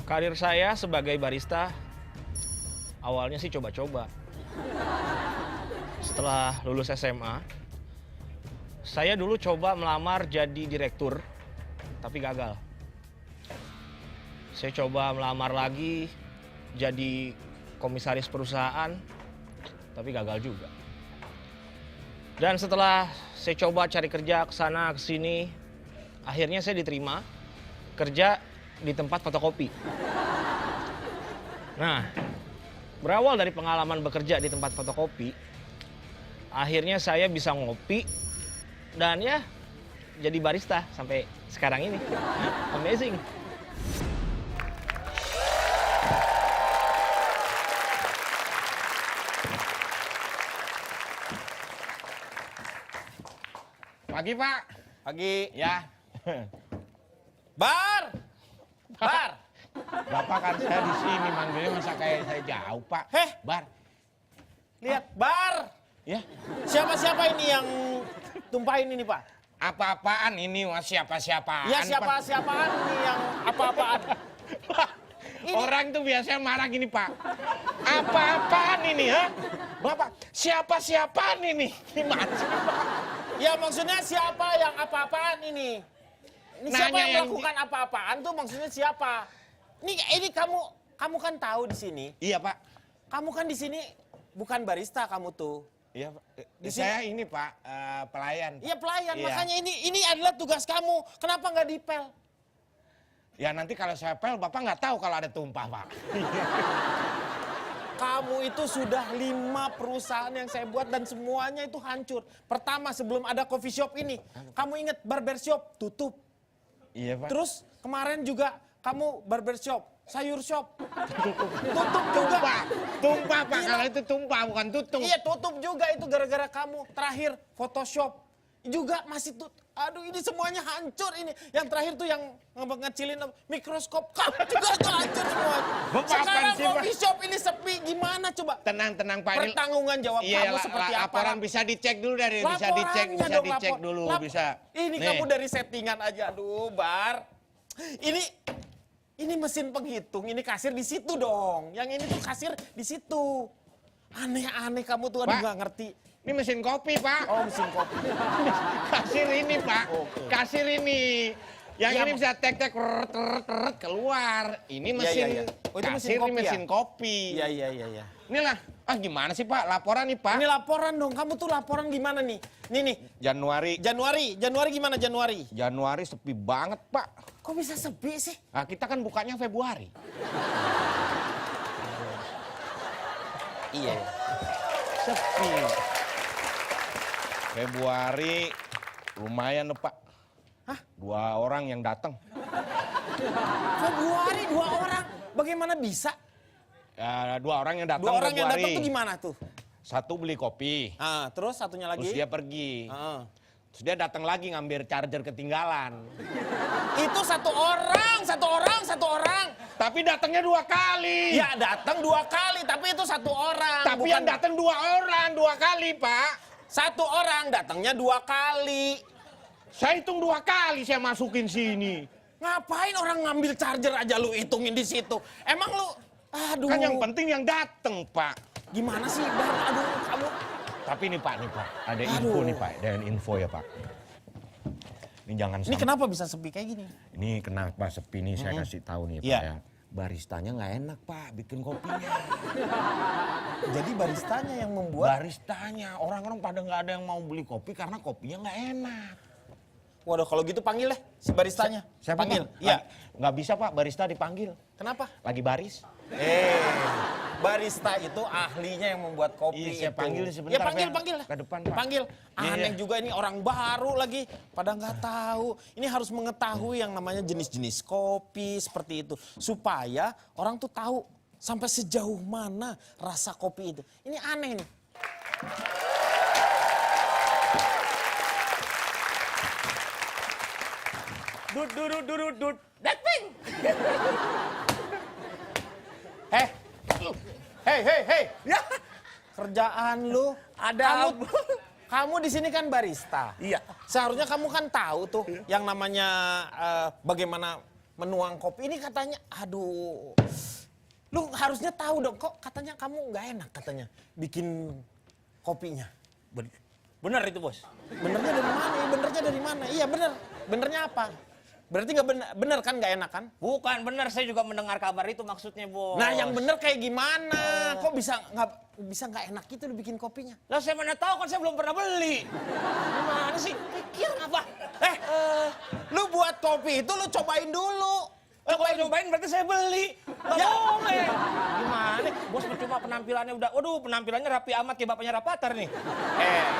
Karir saya sebagai barista awalnya sih coba-coba. Setelah lulus SMA, saya dulu coba melamar jadi direktur, tapi gagal. Saya coba melamar lagi jadi komisaris perusahaan, tapi gagal juga. Dan setelah saya coba cari kerja ke sana ke sini, akhirnya saya diterima kerja di tempat fotokopi. Nah, berawal dari pengalaman bekerja di tempat fotokopi, akhirnya saya bisa ngopi dan ya jadi barista sampai sekarang ini. Amazing. Pagi, Pak. Pagi. Ya. Bar! Bar! Bapak kan saya di sini manggilnya masa kayak saya jauh, Pak. Heh. Bar. Lihat, bar! Ya. Siapa-siapa ini yang tumpahin ini, Pak? Apa-apaan ini, Mas? Siapa-siapaan? Ya Pak? siapa-siapaan ini yang apa-apaan? Pak, orang tuh biasanya marah gini, Pak. Apa-apaan ini, ha? Bapak, siapa-siapaan ini? Gimana sih, Pak? Ya maksudnya siapa yang apa-apaan ini? Ini siapa Nanya yang yang melakukan apa-apaan tuh maksudnya siapa? Ini kamu kan tahu di sini. Iya, Pak. Kamu kan di sini bukan barista kamu tuh. Iya, Pak. Di Saya ini, Pak, pelayan. Iya pelayan, Iya. makanya ini adalah tugas kamu. Kenapa nggak dipel? Ya nanti kalau saya pel, Bapak nggak tahu kalau ada tumpah, Pak. Kamu itu sudah 5 perusahaan yang saya buat dan semuanya itu hancur. Pertama sebelum ada coffee shop ini, kamu ingat barbershop tutup. Iya, Pak. Terus kemarin juga kamu barbershop, sayur shop. Tutup juga. Tumpah, Pak. Iya. Kalau itu tumpah, bukan tutup. Iya tutup juga itu gara-gara kamu. Terakhir Photoshop juga masih tutup. Aduh ini semuanya hancur ini. Yang terakhir tuh yang ngecilin mikroskop. Kamu juga tuh hancur semua. Bapak Sekarang apaan sih, Pak? coffee shop ini sepi. Gimana coba? Tenang, Pak. Ini- Pertanggungan jawab Iya, kamu seperti apa? laporan bisa dicek dulu dari bisa dicek Laporannya dong, lapor. dulu bisa. Ini Nih. kamu dari settingan aja, aduh, Bar. Ini mesin penghitung, ini kasir di situ dong. Yang ini tuh kasir di situ. Aneh-aneh kamu tuh, aduh Pak. nggak ngerti. Ini mesin kopi, Pak. Oh, mesin kopi. Kasir ini, Pak. Oke. Kasir ini. Yang Iya, ini Pak. bisa tek-tek keluar. Ini Iya, mesin iya, iya. Oh, itu mesin kasir, kopi ini mesin ya? kopi. Iya. Inilah. Gimana sih, Pak? Laporan nih, Pak. Ini laporan dong, kamu tuh laporan gimana nih? Nih, Januari Januari gimana Januari? sepi banget, Pak. Kok bisa sepi sih? Nah, kita kan bukanya Februari. Iya. Sepi. Februari lumayan loh, Pak. Hah? 2 orang yang datang. Februari 2 orang, bagaimana bisa? Ya, 2 orang yang datang 2 orang yang datang Februari. tuh gimana tuh? Satu beli kopi, Ah, terus satunya lagi? terus dia pergi. Ah. Terus dia datang lagi ngambil charger ketinggalan. Itu satu orang. Tapi datangnya 2 kali. Ya datang 2 kali, tapi itu satu orang. Tapi bukan yang datang 2 orang, 2 kali, Pak. satu orang datangnya 2 kali. Saya hitung 2 kali saya masukin sini. Ngapain orang ngambil charger aja lu hitungin di situ? Emang lu, aduh. Kan yang penting yang datang, Pak. Gimana sih, Bar? Aduh, kamu. Tapi nih, Pak. Ada info Aduh. nih, Pak. Ada info ya, Pak. Ini jangan Ini sampai. kenapa bisa sepi kayak gini? Ini kenapa sepi nih saya kasih tahu nih, Pak Iya. ya. Baristanya nggak enak, Pak, bikin kopinya. Jadi baristanya yang membuat. Baristanya, orang-orang pada nggak ada yang mau beli kopi karena kopinya nggak enak. Waduh, kalau gitu panggil deh si baristanya. Siapa, Panggil. Pak? Iya. Nggak bisa, Pak, barista dipanggil. Kenapa? Lagi baris. Barista itu ahlinya yang membuat kopi. Iya, saya itu. panggil sebentar, Ya panggil, Pak. panggil. Ke depan, Pak. Panggil. Iya, Aneh iya. juga ini orang baru lagi. Pada nggak tahu. Ini harus mengetahui yang namanya jenis-jenis kopi seperti itu. Supaya orang tuh tahu sampai sejauh mana rasa kopi itu. Ini aneh nih. Dut. Blackpink. Hei. Ya, Kerjaan lu ada kamu di sini kan barista. Iya. Seharusnya kamu kan tahu tuh yang namanya bagaimana menuang kopi ini katanya, aduh. Lu harusnya tahu dong, kok katanya kamu nggak enak katanya bikin kopinya. Bener itu bos. Benernya dari mana? Benernya dari mana? Iya bener. Benernya apa? Berarti nggak bener kan nggak enak kan? Bukan bener, saya juga mendengar kabar itu maksudnya bos. Nah yang bener kayak gimana? Kok bisa nggak enak gitu lu bikin kopinya? Lah saya mana tahu kan saya belum pernah beli. Gimana sih? Pikir apa? Lu buat kopi itu lu cobain dulu. Kalau nyobain berarti saya beli. Nggak boleh. Gimana? Bos percuma penampilannya udah. Waduh penampilannya rapi amat kayak bapaknya Rapatar nih.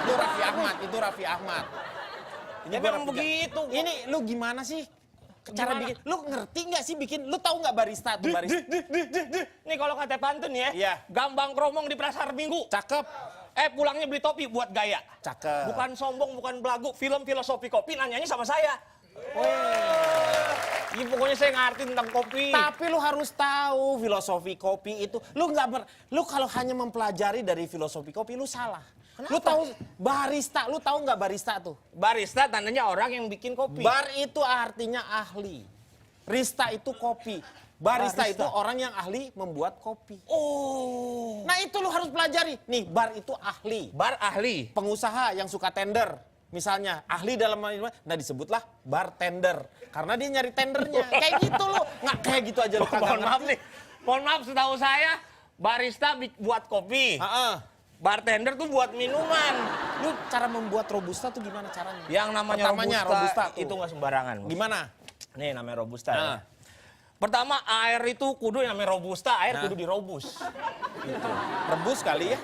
Itu Raffi Ahmad, itu Raffi Ahmad. Ya gua memang Raffi begitu. Ini lu gimana sih? Cara Gimana? bikin, lu ngerti nggak sih bikin? Lu tahu nggak barista tuh barista? Nih kalau kata pantun ya. Iya. Gambang kromong di pasar Minggu. Cakep, Pulangnya beli topi buat gaya. cakep. Bukan sombong, bukan belagu. Film filosofi kopi nanyanya sama saya. Ini pokoknya saya ngerti tentang kopi. Tapi lu harus tahu filosofi kopi itu. Lu kalau hanya mempelajari dari filosofi kopi lu salah. Kenapa? Lu tahu barista, lu tahu nggak barista tuh? Barista tandanya orang yang bikin kopi. Bar itu artinya ahli. Rista itu kopi. Barista itu orang yang ahli membuat kopi. Oh. Nah itu lu harus pelajari. Nih bar itu ahli. Bar ahli. Pengusaha yang suka tender. Misalnya ahli dalam nah disebutlah bartender. Karena dia nyari tendernya. Kayak gitu lu. Nggak kayak gitu aja lu kagak Mohon maaf ngerti. nih. Mohon maaf setahu saya barista buat kopi. Bartender tuh buat minuman. Lu cara membuat robusta tuh gimana caranya? Yang namanya Pertamanya, robusta, tuh. itu nggak sembarangan. Bos. Gimana? Nih namanya robusta. Nah. Ya. Pertama air itu kudu yang namanya robusta, air kudu dirobus. Itu. Rebus kali ya?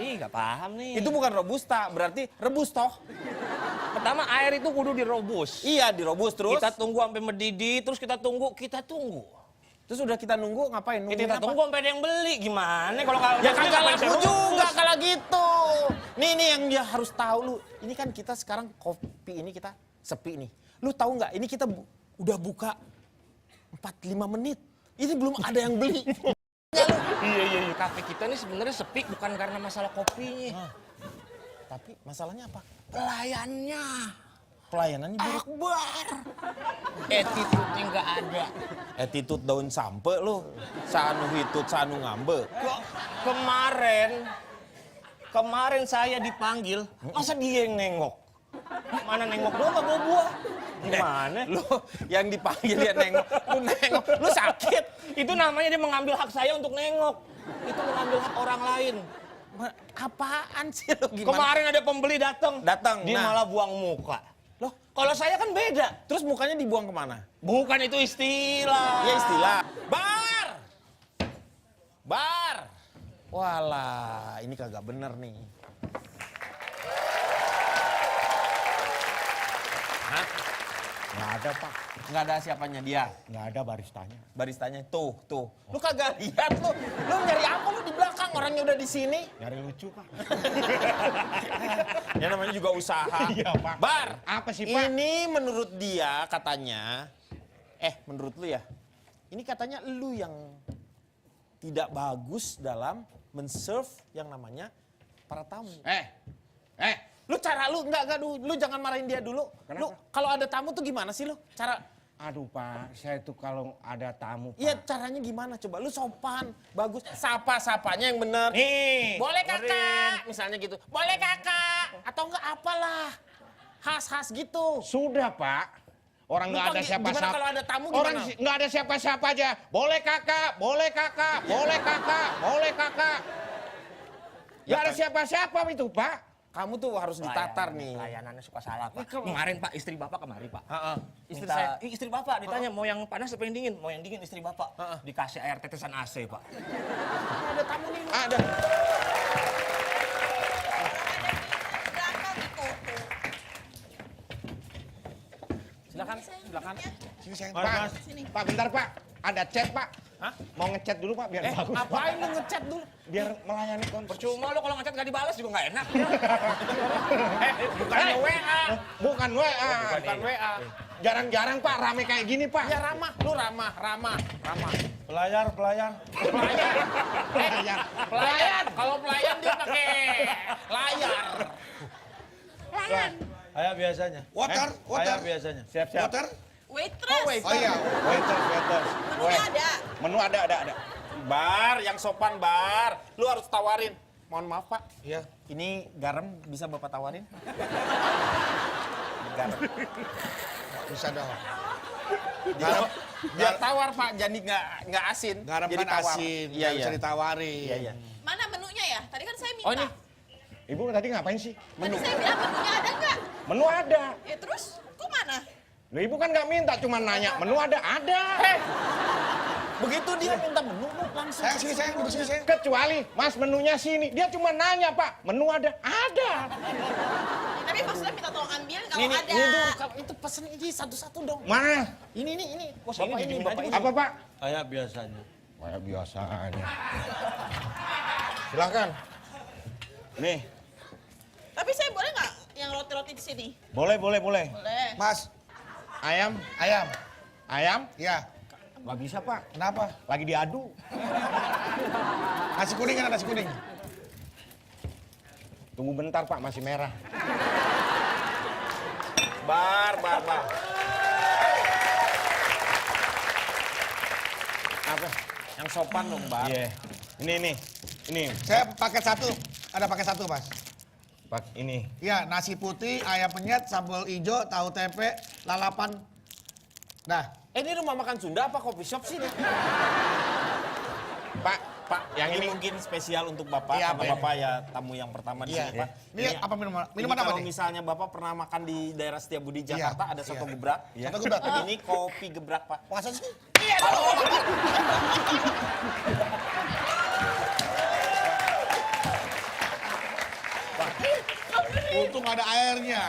Ih nggak paham nih. Itu bukan robusta, berarti rebus toh? Pertama air itu kudu dirobus. Iya, dirobus terus. Kita tunggu sampai mendidih, terus kita tunggu. Terus udah kita nunggu ngapain? Nungguin Kita apa? tunggu sampai ada yang beli. Gimana kalau nggak Ya beli, kagak ngapain laku saya juga rebus? kalau gitu. Nih yang dia harus tahu lu. Ini kan kita sekarang kopi ini kita sepi nih. Lu tahu nggak? Ini kita udah buka 4-5 menit. Ini belum ada yang beli. Iya. Kafe kita nih sebenarnya sepi bukan karena masalah kopinya. Tapi masalahnya apa? Pelayannya. Pelayanannya buruk. Akbar. Attitude-nya nggak ada. Attitude daun sampe lu. Sanu hitut, sanu ngambe. Kemarin saya dipanggil, masa dia yang nengok? Mana nengok doang gak bawa buah? Gimana? Lu yang dipanggil dia nengok, lu nengok, lu sakit. Itu namanya dia mengambil hak saya untuk nengok. Itu mengambil hak orang lain. Apaan sih lu gimana? Kemarin ada pembeli datang. Dia nah. malah buang muka. Loh, Kalau saya kan beda. terus mukanya dibuang kemana? Bukan itu istilah. Ya istilah. Bar! Bar! Walah, ini kagak bener nih. Hah? Nggak ada pak, Nggak ada siapanya dia. nggak ada baristanya. Baristanya tuh. Lu kagak lihat lu. Lu nyari apa lu di belakang? Orangnya udah di sini. Nyari lucu pak. Ya namanya juga usaha. Iya, Pak. Bar. Apa sih, Pak? Ini menurut dia katanya. Menurut lu ya. Ini katanya lu yang tidak bagus dalam men-serve yang namanya para tamu. Lu cara lu enggak lu jangan marahin dia dulu. Kenapa? Lu kalau ada tamu tuh gimana sih lu? Cara Aduh pak, saya tuh kalau ada tamu pak. Iya caranya gimana coba? Lu sopan, bagus, sapanya yang bener. Nih. Boleh kakak, misalnya gitu. Boleh kakak, atau enggak apalah. Khas gitu. Sudah Pak. Orang Lu nggak ada panggil- siapa-siapa. gimana kalau ada tamu Orang gimana? nggak ada siapa-siapa aja. Boleh kakak, boleh kakak, boleh kakak, boleh kakak. Nggak ada siapa-siapa itu Pak. Kamu tuh harus ditatar nih. Pelayanannya suka salah pak. Kemarin pak istri bapak kemari pak. Istri Minta- saya. istri bapak ditanya mau yang panas apa yang dingin? Mau yang dingin istri bapak. Dikasih air tetesan AC pak. Ada tamu nih. Ada. Silakan. Sini sayang Pak. Pak bentar Pak. Ada chat Pak. Hah? Mau ngechat dulu Pak biar bagus. Ngapain lu ngechat dulu? Biar melayani konsumen. Percuma lo kalau ngechat gak dibalas juga gak enak. Bukannya WA. Bukan WA. Bukan WA. Jarang-jarang Pak rame kayak gini Pak. Ya ramah, lu ramah. Pelayan. Pelayan. Kalau pelayan dia pakai layar. Saya biasanya. Water, Saya biasanya. Siap-siap. Water, Waitress. wait. Oh iya, waiters. Menunya ada. Menu ada. Bar, yang sopan bar. Lu harus tawarin. Mohon maaf Pak, Iya. ini garam bisa Bapak tawarin? Garam. Bisa dong. Garam. Biar tawar Pak, jadi nggak asin. Garam jadi kan tawar. asin, Iya, nggak bisa iya. ditawarin. Iya, iya. Mana menunya ya? Tadi kan saya minta. Oh ini, Ibu tadi ngapain sih? Tadi saya bilang menunya ada nggak? Menu ada. Ya terus, kok mana? Loh, ibu kan nggak minta, cuma nanya. Menu ada. begitu dia minta menu, lu langsung. Kecuali, Mas menunya sini. Dia cuma nanya, Pak. Menu ada. Ada. Ya, tapi maksudnya minta tolong ambil kalau Ini, ada. ini tuh, itu pesen ini satu-satu dong. Mana? Ini. Bapak ini, Bapak ini. Apa, Pak? Kayak biasanya. Kayak biasanya. Silakan. Nih. Tapi saya boleh nggak yang roti-roti di sini? Boleh. Boleh. Mas, ayam. Ayam? Ya. Nggak bisa, Pak. Kenapa? Lagi diadu. Nasi kuning kan nasi kuning. Tunggu bentar, Pak. Masih merah. Bar. Apa? Yang sopan dong, Bar. Iya. Ini. Saya paket satu, ada paket satu mas. Pak, ini. Iya, nasi putih, ayam penyet, sambal hijau, tahu tempe, lalapan. Dah. Ini rumah makan Sunda apa coffee shop sih? Pak, yang ini mungkin spesial untuk Bapak, Iya, karena apa Bapak ya tamu yang pertama di Iya. sini, Pak. Ini apa minuman? Minuman Ini apa kalau nih? misalnya Bapak pernah makan di daerah Setiabudi Jakarta, ada soto Iya. gebrak. Soto gebrak. Ini kopi gebrak, Pak. Masa sih? Untung ada airnya.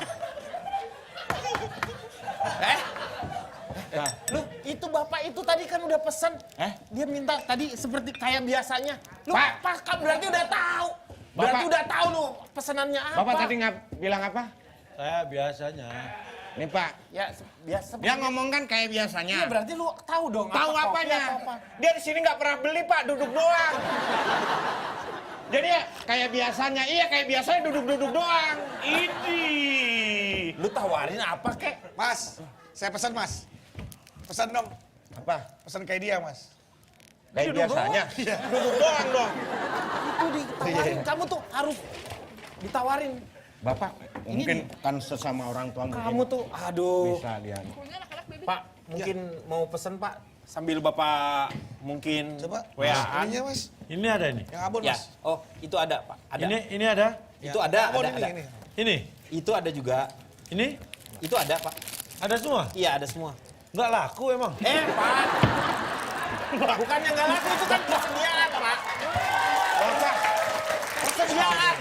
Lu, itu Bapak itu tadi kan udah pesen. Dia minta tadi seperti kayak biasanya. Lu, Pak. Pak berarti udah tahu. Berarti Bapak- udah tahu lu pesenannya apa. Bapak tadi bilang apa? Saya biasanya. Nih, Pak. Ya, biasa. Dia ngomong kan kayak biasanya. Iya, berarti lu tahu dong. Tahu apa kopi, apanya? apa. Dia di sini nggak pernah beli, Pak, duduk doang. Jadi ya kayak biasanya, kayak biasanya duduk-duduk doang. Lu tawarin apa, kek? Mas, saya pesan mas. Pesan dong. Apa? Pesan kayak dia mas. Kayak biasanya. Duduk doang dong. Itu ditawarin. Kamu tuh harus ditawarin. Bapak, mungkin kan sesama orang tua mungkin Kamu tuh, aduh. bisa dia. Pak, mungkin mau pesen, Pak. Sambil Bapak mungkin Coba. WA-an. Ininya mas. Ini ada ini. Yang abon Ya, mas. oh itu ada, Pak. Ada. Ini ada. Itu ada, Abon ada. ini. Ini. Itu ada juga. Ini. Itu ada, Pak. Ada semua. Iya, ada semua. Nggak laku emang. Pak. Bukannya nggak laku, itu kan persediaan, Pak. Bapak, Persediaan.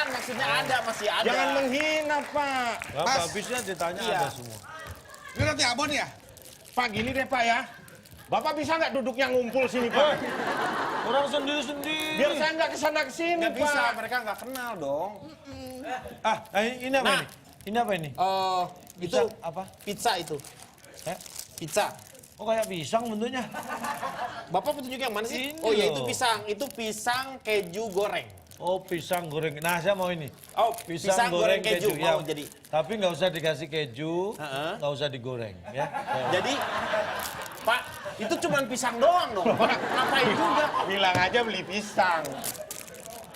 Maksudnya ada, masih ada. jangan menghina, Pak. Nggak, Mas. habisnya ditanya Iya. ada semua. Ini nanti abon ya? Pak, gini deh, Pak ya. Bapak bisa nggak duduknya ngumpul sini, Pak? Orang sendiri-sendiri. Biar saya nggak kesana kesini, Nggak bisa, Pak. mereka nggak kenal dong. Ini apa Nah. ini? Ini apa ini? Itu Bisa apa? pizza itu. Eh? Pizza. Oh kayak pisang bentuknya. Bapak petunjuk yang mana sih? Ini Oh ya itu loh. pisang. Itu pisang keju goreng. Oh pisang goreng. Nah saya mau ini. Oh, pisang goreng keju. Mau ya. jadi. Tapi nggak usah dikasih keju, Heeh. nggak usah digoreng ya. Jadi, Pak, itu cuma pisang doang dong. Ngapain juga? Bilang aja beli pisang.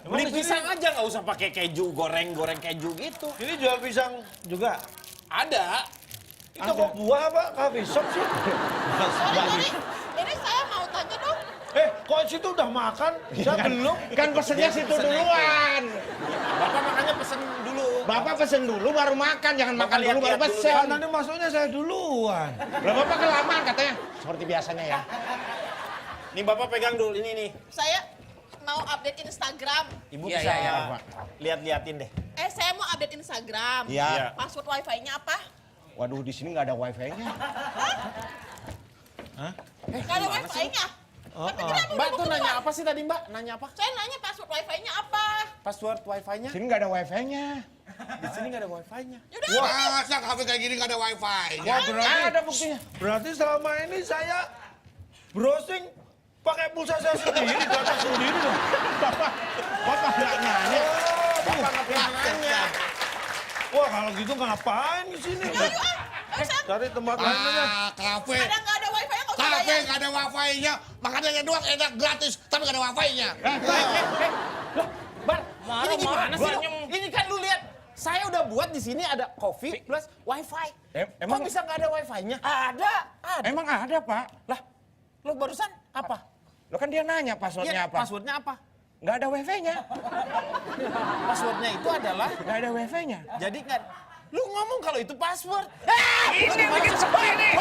Beli pisang aja, nggak usah pakai keju, goreng keju gitu. Ini jual pisang juga. Ada. Itu kok buah apa? Coffee shop sih. Ini saya mau tanya dong. Kok situ udah makan? Saya belum. Kan pesennya situ pesennya duluan. Bapak makanya pesen dulu. Bapak pesen dulu baru makan, jangan Bapak makan dulu baru lihat-lihat dulu. pesen. Kan nanti masuknya saya duluan. Lah Bapak kelamaan katanya. Seperti biasanya ya. Nih Bapak pegang dulu ini nih. Saya mau update Instagram. Ibu Iya, bisa iya, Pak. lihat-liatin deh. Saya mau update Instagram. Iya. Password wifi-nya apa? Waduh, di sini nggak ada wifi-nya. Nggak ada wifi-nya. Tapi kenapa Mbak udah tuh mau nanya keluar? apa sih tadi Mbak? Nanya apa? Saya nanya password wifi-nya apa? Password wifi-nya? Di sini nggak ada wifi-nya. Di sini nggak ada wifi-nya. Yaudah, Wah, masa kafe kayak gini gak ada wifi? Wah berarti, Ada buktinya. berarti selama ini saya browsing pakai pulsa saya sendiri, data sendiri loh. Bapak nggak nanya. Bapak nggak pernah nanya. Wah kalau gitu ngapain di sini? Cari tempat lain aja. Kafe. Kadang nggak ada wifi nggak usah Kafe bayar. nggak ada wifi-nya. Makanannya doang enak gratis, tapi nggak ada wifi-nya. Bar, ini gimana sih? Barnya- Lu? Ini kan lu lihat, saya udah buat di sini ada kopi plus wifi. emang- Kok bisa nggak ada wifi-nya? Ada. Ada. Emang ada, Pak. Lah, lu barusan apa? Lo kan dia nanya passwordnya Iya, apa? passwordnya apa? Nggak ada wifi-nya. Passwordnya itu adalah, Nggak ada wifi-nya. jadi kan, lu ngomong kalau itu password. Ini bikin sepi nih.